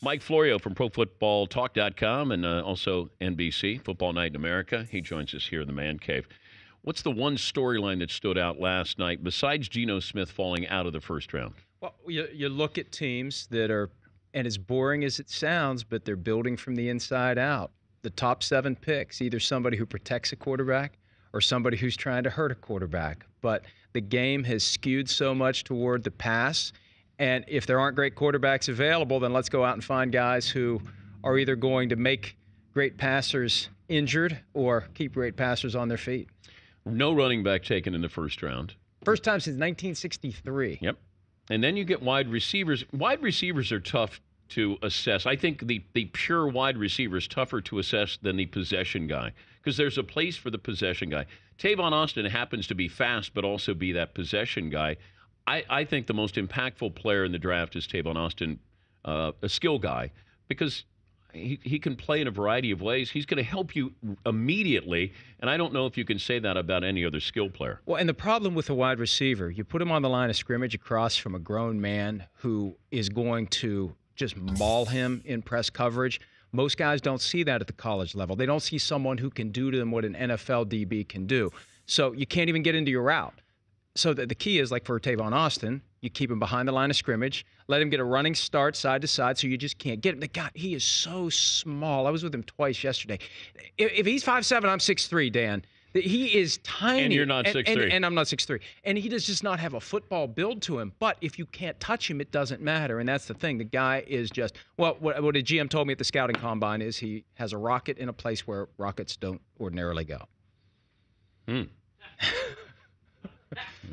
Mike Florio from ProFootballTalk.com and also NBC, Football Night in America. He joins us here in the Man Cave. What's the one storyline that stood out last night besides Geno Smith falling out of the first round? Well, you look at teams that are, and as boring as it sounds, but they're building from the inside out. The top 7 picks, either somebody who protects a quarterback or somebody who's trying to hurt a quarterback. But the game has skewed so much toward the pass. And if there aren't great quarterbacks available, then let's go out and find guys who are either going to make great passers injured or keep great passers on their feet. No running back taken in the first round. First time since 1963. Yep. And then you get wide receivers. Wide receivers are tough to assess. I think the pure wide receiver is tougher to assess than the possession guy because there's a place for the possession guy. Tavon Austin happens to be fast but also be that possession guy. I think the most impactful player in the draft is Tavon Austin, a skill guy, because he can play in a variety of ways. He's going to help you immediately, and I don't know if you can say that about any other skill player. Well, and the problem with a wide receiver, you put him on the line of scrimmage across from a grown man who is going to just maul him in press coverage. Most guys don't see that at the college level. They don't see someone who can do to them what an NFL DB can do. So you can't even get into your route. So the key is, like for Tavon Austin, you keep him behind the line of scrimmage, let him get a running start side to side so you just can't get him. The guy, he is so small. I was with him twice yesterday. If he's 5'7", I'm 6'3", Dan. He is tiny. And you're not 6'3". And I'm not 6'3". And he does just not have a football build to him. But if you can't touch him, it doesn't matter. And that's the thing. The guy is just, well, what a GM told me at the scouting combine is he has a rocket in a place where rockets don't ordinarily go.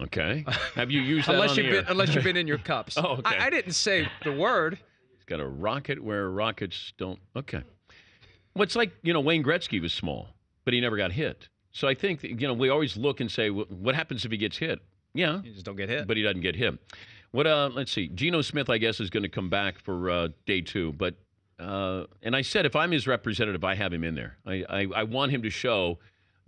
Okay. Have you used that on the air? Unless you've been in your cups. Oh, okay. I didn't say the word. He's got a rocket where rockets don't. Okay. Well, it's like, Wayne Gretzky was small, but he never got hit. So I think, we always look and say, what happens if he gets hit? Yeah. You just don't get hit. But he doesn't get hit. Let's see. Geno Smith, I guess, is going to come back for day 2. But, and I said, if I'm his representative, I have him in there. I want him to show,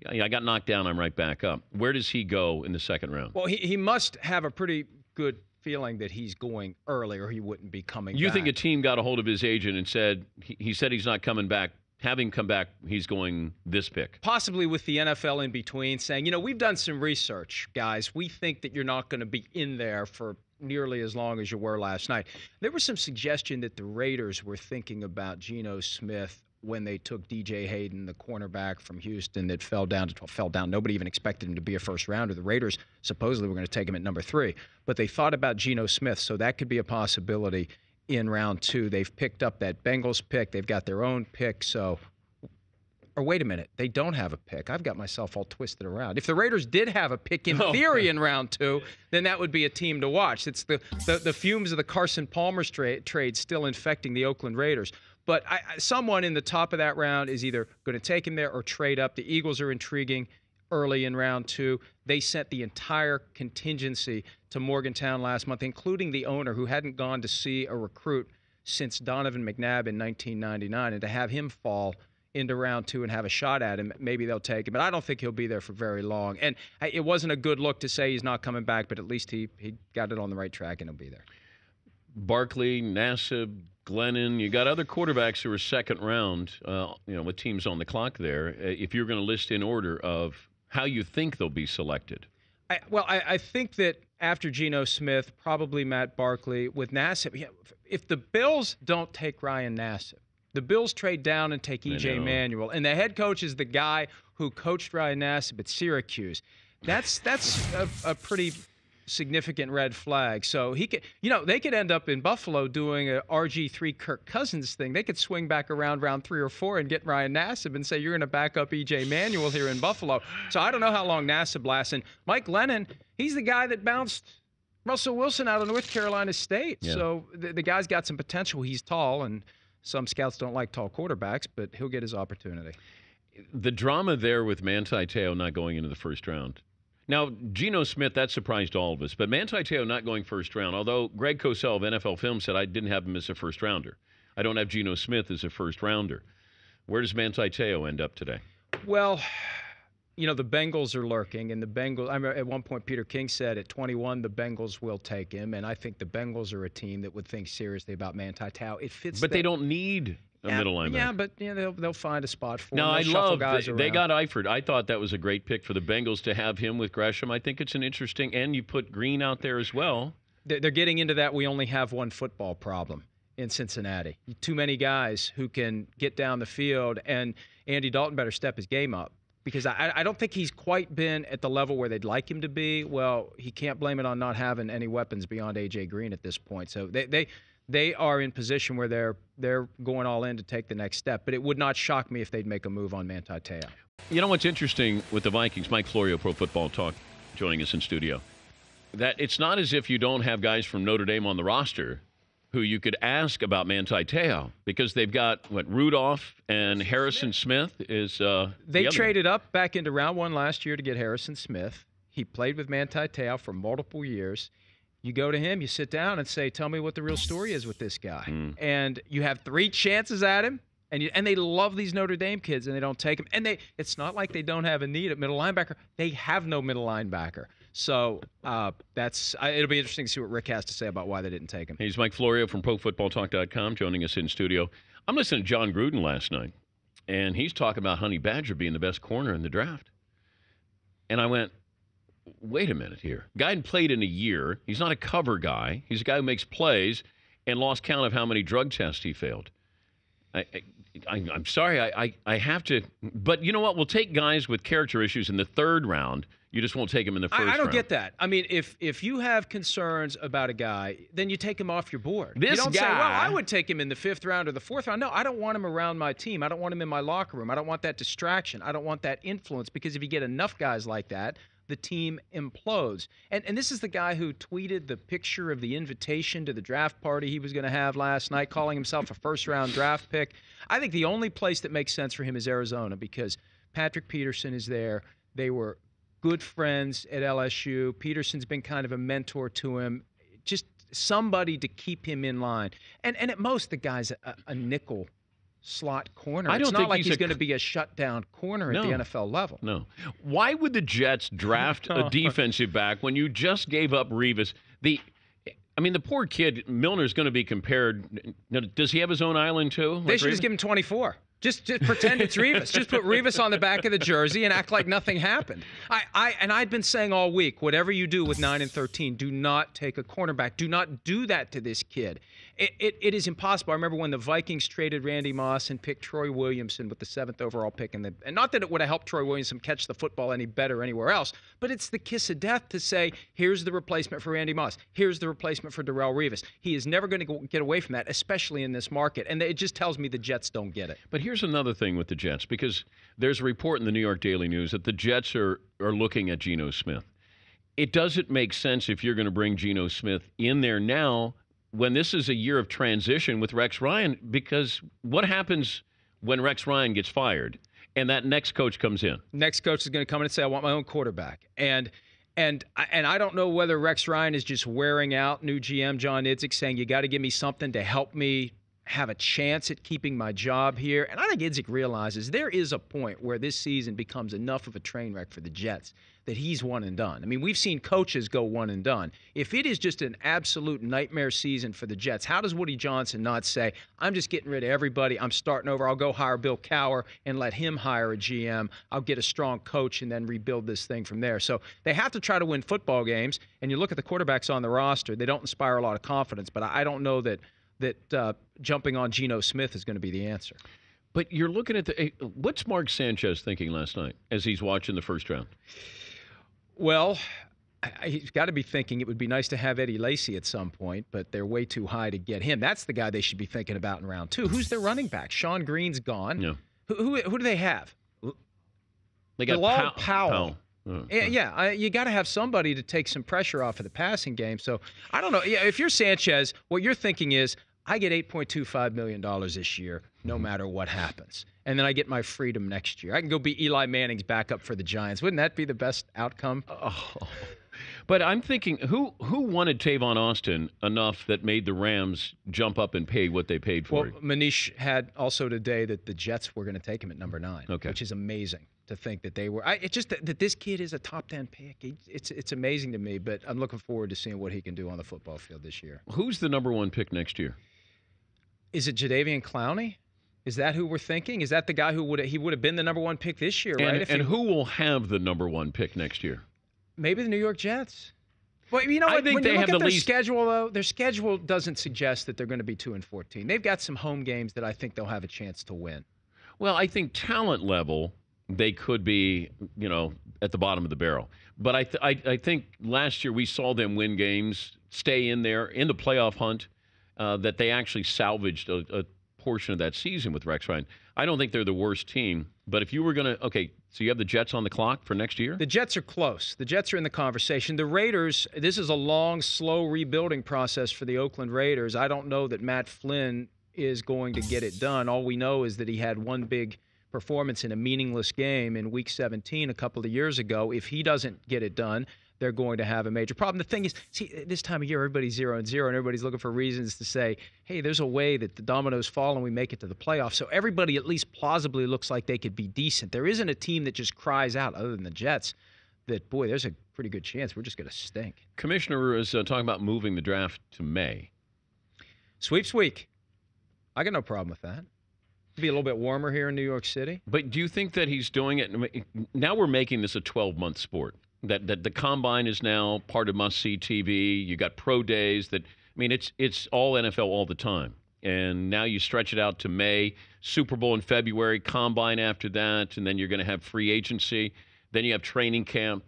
I got knocked down, I'm right back up. Where does he go in the second round? Well, he must have a pretty good feeling that he's going early or he wouldn't be coming back. You think a team got a hold of his agent and said, he said he's not coming back. Have him come back, he's going this pick. Possibly with the NFL in between saying, we've done some research, guys. We think that you're not going to be in there for nearly as long as you were last night. There was some suggestion that the Raiders were thinking about Geno Smith when they took DJ Hayden, the cornerback from Houston that fell down. Nobody even expected him to be a first rounder. The Raiders supposedly were going to take him at number 3. But they thought about Geno Smith, so that could be a possibility in round 2. They've picked up that Bengals pick. They've got their own pick. Or wait a minute, they don't have a pick. I've got myself all twisted around. If the Raiders did have a pick in theory in round 2, then that would be a team to watch. It's the fumes of the Carson Palmer trade still infecting the Oakland Raiders. But someone in the top of that round is either going to take him there or trade up. The Eagles are intriguing early in round 2. They sent the entire contingency to Morgantown last month, including the owner who hadn't gone to see a recruit since Donovan McNabb in 1999. And to have him fall into round 2 and have a shot at him, maybe they'll take him. But I don't think he'll be there for very long. And it wasn't a good look to say he's not coming back, but at least he got it on the right track and he'll be there. Barkley, Nassib, Glennon, you got other quarterbacks who are second round, with teams on the clock there. If you're going to list in order of how you think they'll be selected. I think that after Geno Smith, probably Matt Barkley with Nassib. If the Bills don't take Ryan Nassib, the Bills trade down and take E.J. Manuel, and the head coach is the guy who coached Ryan Nassib at Syracuse. That's a pretty significant red flag. So he could, they could end up in Buffalo doing a RG3 Kirk Cousins thing. They could swing back around round 3 or 4 and get Ryan Nassib and say, you're going to back up E.J. Manuel here in Buffalo. So I don't know how long Nassib lasts. And Mike Glennon, he's the guy that bounced Russell Wilson out of North Carolina State. Yeah. So the guy's got some potential. He's tall, and some scouts don't like tall quarterbacks, but he'll get his opportunity. The drama there with Manti Te'o not going into the first round. Now, Geno Smith, that surprised all of us. But Manti Te'o not going first round, although Greg Cosell of NFL Film said I didn't have him as a first rounder. I don't have Geno Smith as a first rounder. Where does Manti Te'o end up today? Well, The Bengals are lurking, and the Bengals. I remember at one point Peter King said at 21 the Bengals will take him, and I think the Bengals are a team that would think seriously about Manti Te'o. It fits, but they don't need a middle linebacker. Yeah, but they'll find a spot for him. No, I love they around. got Eifert. I thought that was a great pick for the Bengals to have him with Gresham. I think it's an interesting, and you put Green out there as well. They're getting into that we only have one football problem in Cincinnati. Too many guys who can get down the field, and Andy Dalton better step his game up. Because I don't think he's quite been at the level where they'd like him to be. Well, he can't blame it on not having any weapons beyond A.J. Green at this point. So they are in position where they're going all in to take the next step. But it would not shock me if they'd make a move on Manti Te'o. You know what's interesting with the Vikings? Mike Florio, Pro Football Talk, joining us in studio. That it's not as if you don't have guys from Notre Dame on the roster who you could ask about Manti Te'o, because they've got, Rudolph and Harrison Smith is They traded up back into round one last year to get Harrison Smith. He played with Manti Te'o for multiple years. You go to him, you sit down and say, tell me what the real story is with this guy. And you have 3 chances at him, and they love these Notre Dame kids, and they don't take him. And it's not like they don't have a need at middle linebacker. They have no middle linebacker. So it'll be interesting to see what Rick has to say about why they didn't take him. He's Mike Florio from ProFootballTalk.com joining us in studio. I'm listening to John Gruden last night, and he's talking about Honey Badger being the best corner in the draft. And I went, wait a minute here. Guy hadn't played in a year. He's not a cover guy. He's a guy who makes plays and lost count of how many drug tests he failed. I'm sorry. I have to. But you know what? We'll take guys with character issues in the 3rd round. You just won't take him in the 1st round. I don't get that. I mean, if you have concerns about a guy, then you take him off your board. This you don't guy, say, well, I would take him in the 5th round or the 4th round. No, I don't want him around my team. I don't want him in my locker room. I don't want that distraction. I don't want that influence, because if you get enough guys like that, the team implodes. And this is the guy who tweeted the picture of the invitation to the draft party he was going to have last night, calling himself a 1st-round draft pick. I think the only place that makes sense for him is Arizona, because Patrick Peterson is there. They were good friends at LSU. Peterson's been kind of a mentor to him. Just somebody to keep him in line. And at most, the guy's a nickel slot corner. I don't it's not think like he's going to be a shutdown corner at the NFL level. No. Why would the Jets draft a defensive back when you just gave up Revis? The poor kid, Milner's going to be compared. Does he have his own island too? They should just give him 24. Just pretend it's Revis. Just put Revis on the back of the jersey and act like nothing happened. I'd been saying all week, whatever you do with 9 and 13, do not take a cornerback. Do not do that to this kid. It is impossible. I remember when the Vikings traded Randy Moss and picked Troy Williamson with the 7th overall pick, and not that it would have helped Troy Williamson catch the football any better anywhere else, but it's the kiss of death to say, here's the replacement for Randy Moss. Here's the replacement for Darrelle Revis. He is never going to get away from that, especially in this market. And it just tells me the Jets don't get it. But here's another thing with the Jets, because there's a report in the New York Daily News that the Jets are looking at Geno Smith. It doesn't make sense if you're going to bring Geno Smith in there now when this is a year of transition with Rex Ryan, because what happens when Rex Ryan gets fired and that next coach comes in? Next coach is going to come in and say, I want my own quarterback. And I don't know whether Rex Ryan is just wearing out new GM John Idzik, saying, you got to give me something to help me have a chance at keeping my job here. And I think Idzik realizes there is a point where this season becomes enough of a train wreck for the Jets that he's one and done. I mean, we've seen coaches go one and done. If it is just an absolute nightmare season for the Jets, how does Woody Johnson not say, I'm just getting rid of everybody, I'm starting over, I'll go hire Bill Cowher and let him hire a GM, I'll get a strong coach and then rebuild this thing from there. So they have to try to win football games, and you look at the quarterbacks on the roster, they don't inspire a lot of confidence, but I don't know that jumping on Geno Smith is going to be the answer. But you're looking at what's Mark Sanchez thinking last night as he's watching the 1st round? Well, he's got to be thinking it would be nice to have Eddie Lacy at some point, but they're way too high to get him. That's the guy they should be thinking about in round 2. Who's their running back? Sean Green's gone. Yeah. Who do they have? They got Bilal Powell. Oh, you got to have somebody to take some pressure off of the passing game. So I don't know. Yeah, if you're Sanchez, what you're thinking is, I get $8.25 million this year, no matter what happens. And then I get my freedom next year. I can go be Eli Manning's backup for the Giants. Wouldn't that be the best outcome? Oh. But I'm thinking, who wanted Tavon Austin enough that made the Rams jump up and pay what they paid for him? Manish had also today that the Jets were going to take him at number 9, okay, which is amazing. to think that they were. It's just that this kid is a top 10 pick. It's amazing to me, but I'm looking forward to seeing what he can do on the football field this year. Who's the number one pick next year? Is it Jadeveon Clowney? Is that who we're thinking? Is that the guy who would have been the number one pick this year, right? And who will have the number one pick next year? Maybe the New York Jets. Well, you know what? I think when they you look have at the their least schedule, though, their schedule doesn't suggest that they're going to be 2-14. They've got some home games that I think they'll have a chance to win. Well, I think talent level, they could be, at the bottom of the barrel. But I think last year we saw them win games, stay in there, in the playoff hunt, that they actually salvaged a portion of that season with Rex Ryan. I don't think they're the worst team. But if you were going to, so you have the Jets on the clock for next year? The Jets are close. The Jets are in the conversation. The Raiders, this is a long, slow rebuilding process for the Oakland Raiders. I don't know that Matt Flynn is going to get it done. All we know is that he had one big performance in a meaningless game in Week 17 a couple of years ago. If he doesn't get it done, they're going to have a major problem. The thing is, see, this time of year, everybody's 0-0, and everybody's looking for reasons to say, hey, there's a way that the dominoes fall and we make it to the playoffs. So everybody at least plausibly looks like they could be decent. There isn't a team that just cries out, other than the Jets, that, boy, there's a pretty good chance we're just going to stink. Commissioner is talking about moving the draft to May. Sweeps week. I got no problem with that. It'll be a little bit warmer here in New York City. But do you think that he's doing it? Now we're making this a 12-month sport. That the combine is now part of must-see TV. You got pro days. It's all NFL all the time. And now you stretch it out to May, Super Bowl in February, combine after that, and then you're going to have free agency. Then you have training camp.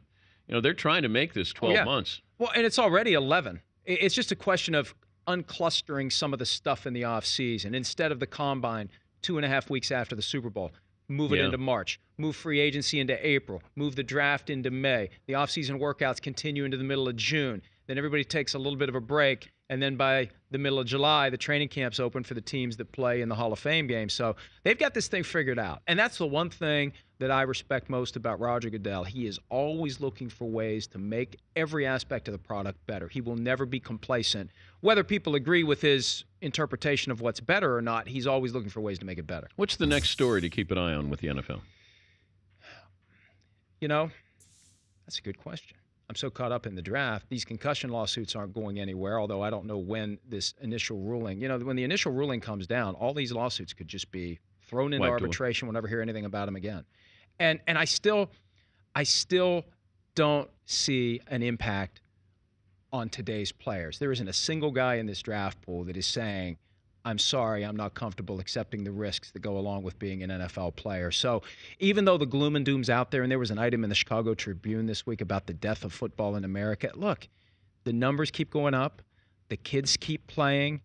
They're trying to make this 12 months. Well, and it's already 11. It's just a question of unclustering some of the stuff in the offseason. Instead of the combine 2.5 weeks after the Super Bowl, move it into March, move free agency into April, move the draft into May. The offseason workouts continue into the middle of June. Then everybody takes a little bit of a break, and then by the middle of July, the training camp's open for the teams that play in the Hall of Fame game. So they've got this thing figured out. And that's the one thing that I respect most about Roger Goodell. He is always looking for ways to make every aspect of the product better. He will never be complacent. Whether people agree with his interpretation of what's better or not, he's always looking for ways to make it better. What's the next story to keep an eye on with the NFL? That's a good question. I'm so caught up in the draft. These concussion lawsuits aren't going anywhere, although I don't know when this initial ruling, when the initial ruling comes down, all these lawsuits could just be thrown into arbitration. We'll never hear anything about them again. And I still don't see an impact on today's players. There isn't a single guy in this draft pool that is saying, I'm sorry, I'm not comfortable accepting the risks that go along with being an NFL player. So even though the gloom and doom's out there, and there was an item in the Chicago Tribune this week about the death of football in America, look, the numbers keep going up, the kids keep playing,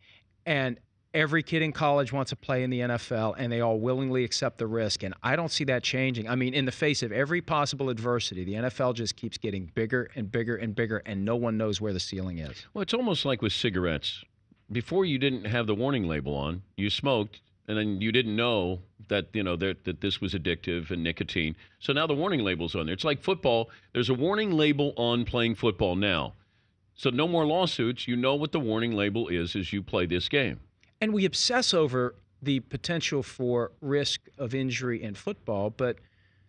and every kid in college wants to play in the NFL, and they all willingly accept the risk, and I don't see that changing. I mean, in the face of every possible adversity, the NFL just keeps getting bigger and bigger and bigger, and no one knows where the ceiling is. Well, it's almost like with cigarettes. Before you didn't have the warning label on, you smoked, and then you didn't know that that this was addictive and nicotine. So now the warning label's on there. It's like football. There's a warning label on playing football now. So no more lawsuits. You know what the warning label is as you play this game. And we obsess over the potential for risk of injury in football, but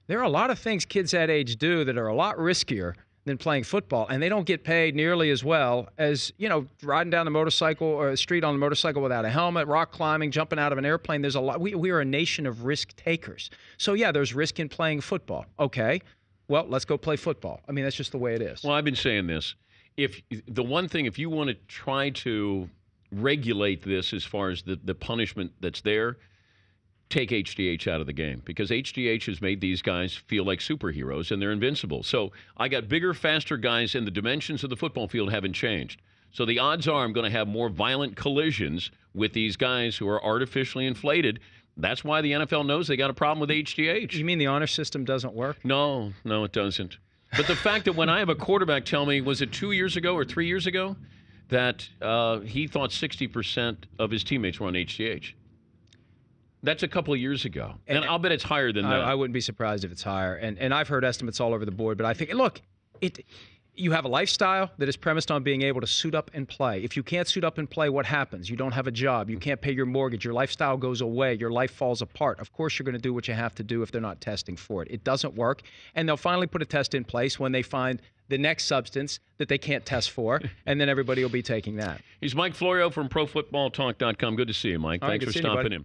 there are a lot of things kids that age do that are a lot riskier than playing football, and they don't get paid nearly as well as, riding down the motorcycle or a street on a motorcycle without a helmet, rock climbing, jumping out of an airplane. There's a lot. We are a nation of risk takers. So, yeah, there's risk in playing football. Okay, well, let's go play football. I mean, that's just the way it is. Well, I've been saying this. If you want to try to regulate this as far as the punishment that's there, take HGH out of the game, because HGH has made these guys feel like superheroes and they're invincible. So I got bigger, faster guys, and the dimensions of the football field haven't changed. So the odds are I'm going to have more violent collisions with these guys who are artificially inflated. That's why the NFL knows they got a problem with HGH. You mean the honor system doesn't work? No, it doesn't. But the fact that when I have a quarterback tell me, was it 2 years ago or 3 years ago, that he thought 60% of his teammates were on HGH. That's a couple of years ago. And I'll bet it's higher than that. I wouldn't be surprised if it's higher. And I've heard estimates all over the board, but I think, look, you have a lifestyle that is premised on being able to suit up and play. If you can't suit up and play, what happens? You don't have a job. You can't pay your mortgage. Your lifestyle goes away. Your life falls apart. Of course, you're going to do what you have to do if they're not testing for it. It doesn't work. And they'll finally put a test in place when they find the next substance that they can't test for, and then everybody will be taking that. He's Mike Florio from ProFootballTalk.com. Good to see you, Mike. Thanks for stopping in.